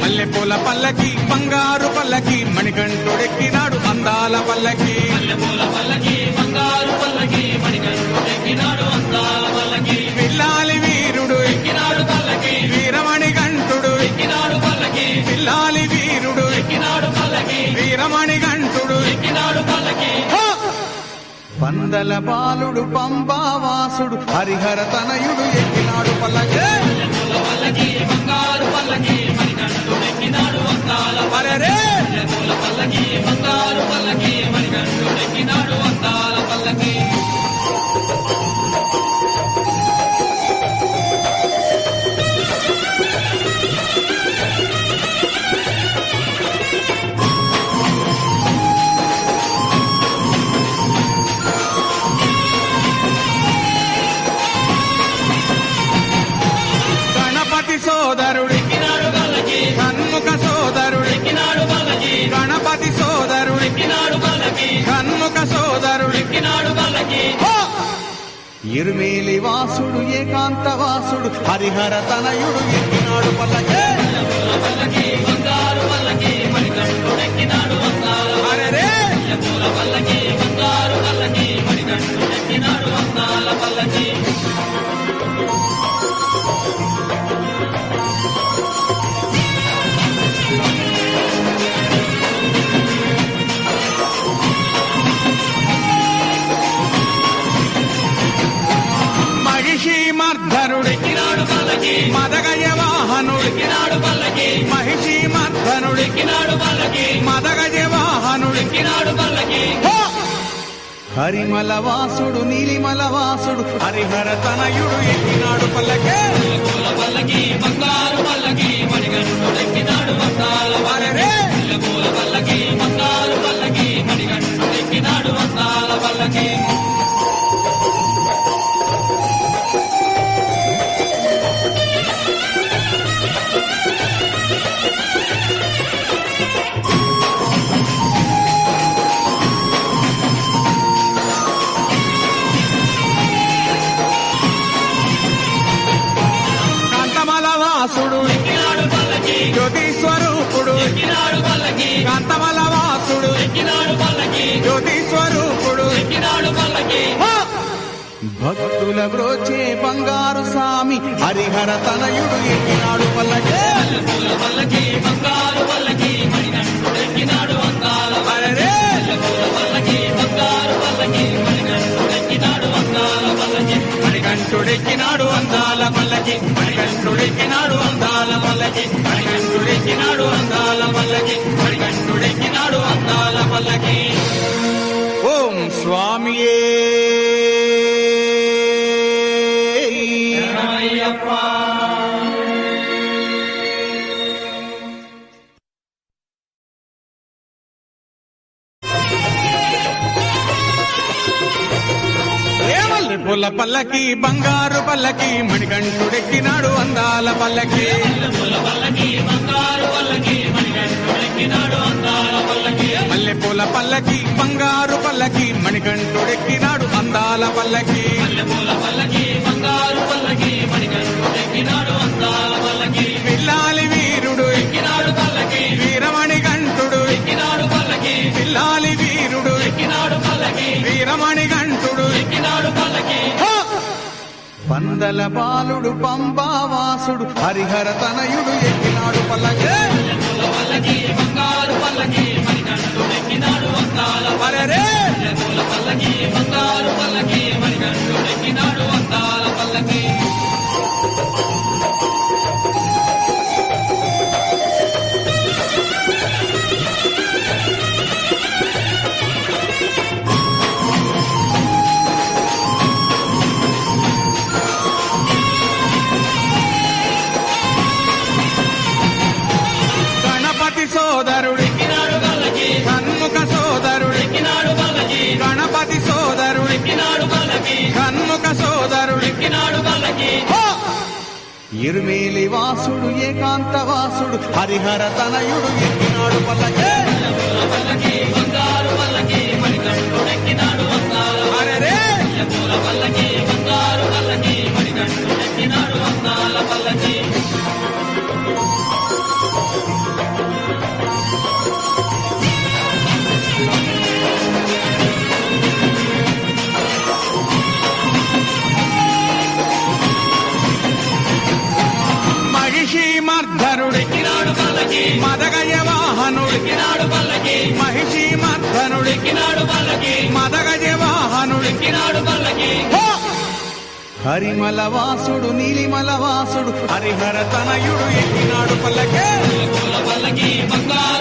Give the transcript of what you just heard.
మల్లెపూల పల్లకి బంగారు పల్లకి మణికంఠుడెక్కినాడు అందాల పల్లకి మల్లెపూల పల్లకి బంగారు పల్లకి మణికంఠుడెక్కినాడు అందాల పల్లకి పిల్లాలి వీరుడు ఎక్కినాడు పల్లకి వీరమణి కంఠుడు ఎక్కినాడు పల్లకి పిల్లాలి వీరుడు ఎక్కినాడు పల్లకి వీరమణి కంఠుడు ఎక్కినాడు పల్లకి పందల బాలుడు పంబావాసుడు హరిహర తనయుడు ఎక్కినాడు పల్లకి బంగారు పల్లకి మణికంఠుడు ఎక్కినాడు అందాల పల్లకి బంగారు పల్లకి మణికంఠుడు ఎక్కినాడు అందాల పల్లకి సోదరుడు షణ్ముఖ సోదరుడు గణపతి సోదరుడు షణ్ముఖ సోదరుడు ఇరుమేలి వాసుడు ఏకాంత వాసుడు హరిహర తనయుడు ఎక్కినాడు పల్లకి మహిషీమర్ధనుడు మదగజ వాహనుడు మహిషీమర్ధనుడు మదగజ వాహనుడు హరిమల వాసుడు నీలిమల వాసుడు హరిహర తనయుడు ఎక్కినాడు పల్లకి బంగారు పల్లకి మణికంఠుడెక్కినాడు అందాల పల్లకి బంగారు పల్లకి మణికంఠుడెక్కినాడు అందాల పల్లకి జ్యోతి స్వరూపుడు కాంతమల వాసుడు జ్యోతి స్వరూపుడు భక్తుల బ్రోచే బంగారు స్వామి హరిహర తనయుడు ఎక్కినాడు పల్లకి బంగారు పల్లకి మణికంఠుడెక్కినాడు అందాల మణికంఠుడెక్కినాడు అందాల పల్లకి మణికంఠుడెక్కినాడు అందాల పల్లకి మణికంఠుడెక్కినాడు అందాల పల్లకి మణికంఠుడెక్కినాడు అందాల పల్లకి ఓం స్వామియే మల్లెపూల పల్లకి బంగారు పల్లకి మణికంఠుడెక్కినాడు అందాల పల్లకి మల్లెపూల పల్లకి బంగారు పల్లకి మణికంఠుడెక్కినాడు అందాల పల్లకి పిల్లాలి వీరుడు ఎక్కినాడు పల్లకి వీరమణి కంఠుడు ఎక్కినాడు పల్లకి పిల్లాలి వీరుడు ఎక్కినాడు పల్లకి వీరమణి కంఠుడు ఎక్కినాడు పల్లకి పందల బాలుడు పంబావాసుడు హరిహర తనయుడు ఎక్కినాడు పల్లకి బంగారు పల్లకి మణికంఠుడెక్కినాడు అందాల పల్లకి బంగారు పల్లకి మణికంఠుడెక్కినాడు అందాల పల్లకి సోదరుడు షణ్ముఖ సోదరుడు గణపతి సోదరుడు షణ్ముఖ సోదరుడు ఇరుమేలి వాసుడు ఏకాంత వాసుడు హరిహర తనయుడు ఎక్కినాడు పల్లకి బంగారు పల్లకి పల్లకి మహిషి మర్ధనుడెక్కినాడు పల్లకి మదగజ వాహనుడెక్కినాడు పల్లకి మహిషి మర్ధనుడెక్కినాడు పల్లకి మదగజ వాహనుడెక్కినాడు పల్లకి హరిమల వాసుడు నీలిమల వాసుడు హరిహర తనయుడు ఎక్కినాడు పల్లకే పల్లకి బంగారు